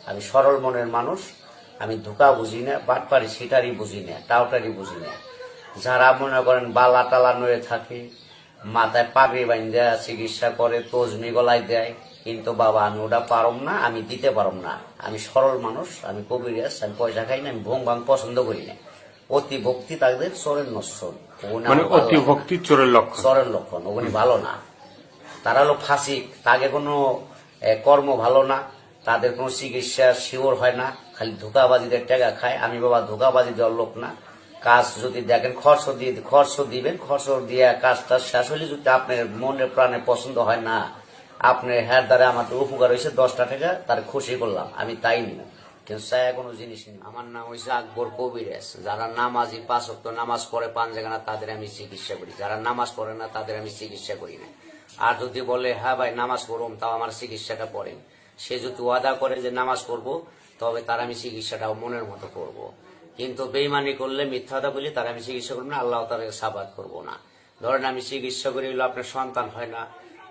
আমি সরল মনের মানুষ। আমি ধোঁকা বুঝি না, বাটপারি সিটারি বুঝি না, টাউটারি বুঝি না। যারা মনে করেন বালা টালা নড়ে থাকে, মাথায় পাগড়ি বান্ধা চিকিৎসা করে, তজমি গলায় দেয়, কিন্তু বাবা আমি ওটা পারম না, আমি দিতে পারম না। আমি সরল মানুষ, আমি কবিরাজ, আমি পয়সা খাই না, আমি ভোং ভাং পছন্দ করি না। অতি ভক্তি তাদের চোরের নশ্বর, অতি ভক্তি চোরের লক্ষণ। চোরের লক্ষণ, ওগুলি ভালো না। তারা হলো ফাঁসিক, তাকে কোনো কর্ম ভালো না, তাদের কোনো চিকিৎসা শিওর হয় না, খালি ধোকাবাজিদের টাকা খায়। আমি বাবা ধোকাবাজি দেওয়ার লোক না। কাজ যদি দেখেন খরচ দিবেন, খরচ দিয়ে কাজটা শেষ হলে যদি আপনার মনে প্রাণে পছন্দ হয় না, আপনার হ্যার দ্বারা আমাদের উপকার হয়েছে 10টা টাকা, তার খুশি করলাম, আমি তাই নিব, কিন্তু চায় কোনো জিনিস নেই। আমার নাম হয়েছে আকবর কবিরাজ। যারা নামাজি 5 ওয়াক্ত নামাজ পড়ে 5 জায়গা, তাদের আমি চিকিৎসা করি। যারা নামাজ পড়ে না তাদের আমি চিকিৎসা করি না। আর যদি বলে হ্যাঁ ভাই নামাজ পড়ুম, তাও আমার চিকিৎসাটা পড়েন, সে যদি ওয়াদা করে যে নামাজ পড়বো, তবে তার আমি চিকিৎসাটাও মনের মতো করব। কিন্তু বেইমানি করলে, মিথ্যাটা বলি, তার আমি চিকিৎসা করবো না, আল্লাহ তার সাবাদ করবো না। ধরেন আমি চিকিৎসা করি হলো আপনার সন্তান হয় না,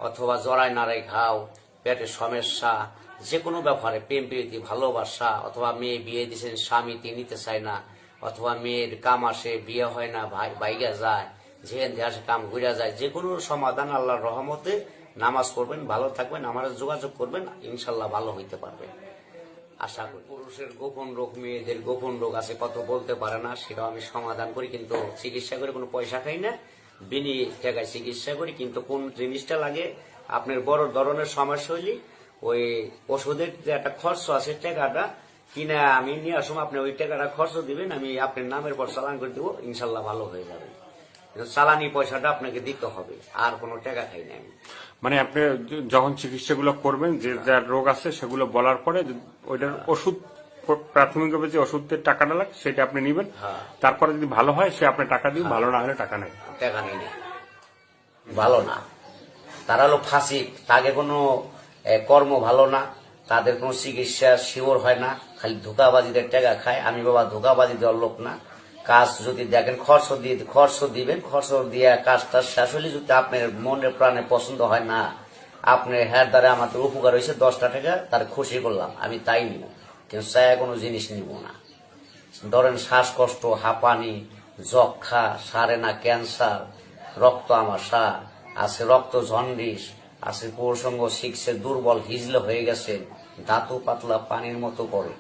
অথবা জরাই নাড়াই ঘাও, পেটের সমস্যা, যে কোনো ব্যাপারে, প্রেম প্রীতি ভালোবাসা, অথবা মেয়ে বিয়ে দিয়েছেন স্বামী নিতে চায় না, অথবা মেয়ের কাম আসে বিয়ে হয় না, বাইগা যায়, যেখান থেকে আসে কাম ঘুরে যায়, যে কোনো সমাধান আল্লাহর রহমতে। নামাজ পড়বেন, ভালো থাকবেন, আমার যোগাযোগ করবেন, ইনশাল্লাহ ভালো হইতে পারবে আশা করি। পুরুষের গোপন রোগ, মেয়েদের গোপন রোগ আছে, কত বলতে পারে না, সেটাও আমি সমাধান করি, কিন্তু চিকিৎসা করে কোনো পয়সা খাই না, বিনি টাকায় চিকিৎসা করি। কিন্তু কোন জিনিসটা লাগে, আপনার বড় ধরনের সমস্যা হইলে ওই ওষুধের যে একটা খরচ আছে, টাকাটা কিনা আমি নিয়ে আসুন, আপনি ওই টাকাটা খরচ দিবেন, আমি আপনার নামের পর চালান করে দিব, ইনশাল্লাহ ভালো হয়ে যাবে। চালানি পয়সাটা আপনাকে দিতে হবে, আর কোনো টাকা খাই না আমি। মানে আপনি যখন চিকিৎসাগুলো করবেন, যে যার রোগ আছে সেগুলো বলার পরে ওইটার ওষুধ, প্রাথমিকভাবে যে ওষুধের টাকাটা লাগে সেটা আপনি নিবেন, তারপরে যদি ভালো হয় সে আপনি টাকা দিবেন, ভালো না হলে টাকা নেই। টাকা নেই, ভালো না। তারা হলো ফাঁসিক, তাকে কোনো কর্ম ভালো না, তাদের কোনো চিকিৎসা শিওর হয় না, খালি ধোকাবাজিদের টাকা খায়। আমি বাবা ধোকাবাজি দেওয়ার লোক না। কাজ যদি দেখেন খরচ দিবেন, খরচ দিয়ে কাজটা শেষ হলে যদি আপনার মনে প্রাণে পছন্দ হয় না, আপনার হ্যার দ্বারা আমাদের উপকার হয়েছে 10টা টাকা, তার খুশি করলাম, আমি তাই নিব, কিন্তু চায় কোনো জিনিস নিব না। ধরেন শ্বাসকষ্ট, হাঁপানি, যক্ষা, সারে না ক্যান্সার, রক্ত আমাশা আছে, রক্ত জন্ডিস আছে, প্রসঙ্গ শিখছে, দুর্বল হিজলে হয়ে গেছে, দাঁতু পাতলা পানির মতো করে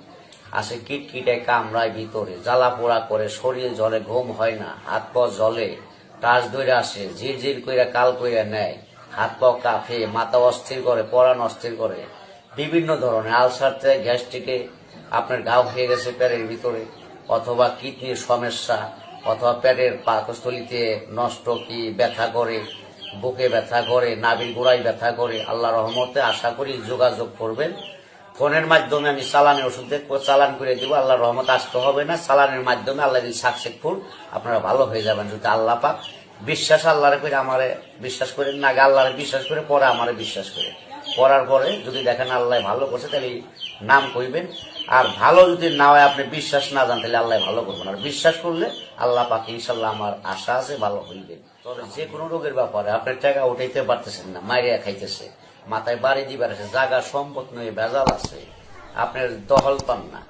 আছে, কিটকিটে কামড়ায় ভিতরে, জ্বালা পোড়া করে, শরীর জলে, ঘুম হয় না, হাত পা জলে, টাচ ধরে আসে, ঝিরঝির কইরা কাল কইরা নেয়, হাত পা কাঁপে, মাথা অস্থির করে, পরাণ অস্থির করে, বিভিন্ন ধরনের আলসার থেকে গ্যাস্ট্রিকে আপনার ঘাও হয়ে গেছে পেটের ভিতরে, অথবা কিডনির সমস্যা, অথবা পেটের পাকস্থলিতে নষ্ট কি ব্যথা করে, বুকে ব্যথা করে, নাভির গোড়ায় ব্যথা করে। আল্লাহ রহমতে আশা করি যোগাযোগ করবেন। ফোনের মাধ্যমে আমি চালানি ওষুধ চালান করে দিব, আল্লাহ রহমত আসতে হবে না। চালানের মাধ্যমে আল্লাহ যদি সাকসেসফুল, আপনারা ভালো হয়ে যাবেন যদি আল্লাহ পাক বিশ্বাস আল্লাহরে করে আমারে বিশ্বাস করেন না, আগে আল্লাহরে বিশ্বাস করে পরে আমারে বিশ্বাস করে, করার পরে যদি দেখেন আল্লাহ ভালো করছে, তাহলে নাম কইবেন। আর ভালো যদি না হয়, আপনি বিশ্বাস না জান, তাহলে আল্লাহ ভালো করবেন। আর বিশ্বাস করলে আল্লাহ পাক ইনশাল্লাহ, আমার আশা আছে ভালো হইবে। তবে যে কোনো রোগের ব্যাপারে আপনার টাকা উঠাইতে পারতেছেন না, মাইরিয়া খাইতেছে, মাথায় বাড়ি দিবার আছে, জায়গা সম্পদ নয়, ভেজাল আছে, আপনার দহল পান না,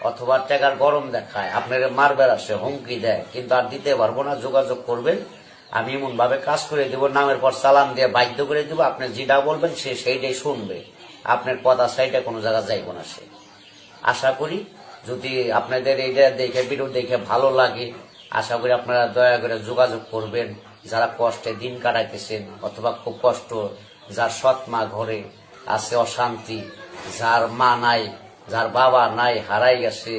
অথবা টাকার গরম দেখায়, আপনার মারবার আছে, হুমকি দেয়, কিন্তু আর দিতে পারবো না, যোগাযোগ করবেন। আমি এমন ভাবে কাজ করে দেবো, নামের পর চালান দিয়ে বাধ্য করে দেবো, আপনি যেটা বলবেন সে সেইটাই শুনবে, আপনার কথা সেইটা কোনো জায়গা যাইব না সে। আশা করি যদি আপনাদের এইটা দেখে, ভিডিও দেখে ভালো লাগে, আশা করি আপনারা দয়া করে যোগাযোগ করবেন। যারা কষ্টে দিন কাটাইতেছেন, অথবা খুব কষ্ট, যার সৎ মা ঘরে আছে, অশান্তি, যার মা নাই, যার বাবা নাই, হারাই গেছে,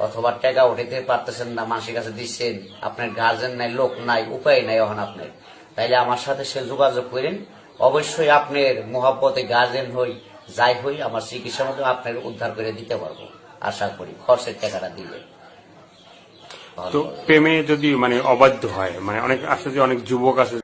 অথবা টাকা উঠাইতে পারতেছেন না, মানুষের কাছে দিচ্ছেন, আপনার গার্জেন নাই, লোক নাই, উপায় নাই এখন আপনার, তাইলে আমার সাথে সে যোগাযোগ করেন। অবশ্যই আপনার মোহাব্বতে গার্জেন হই, যাই হই, আমার চিকিৎসার মাধ্যমে আপনার উদ্ধার করে দিতে পারবো, আশা করি খরচের টাকাটা দিলে। তো প্রেমে যদি মানে অবাধ্য হয়, মানে অনেক আছে যে অনেক যুবক আছে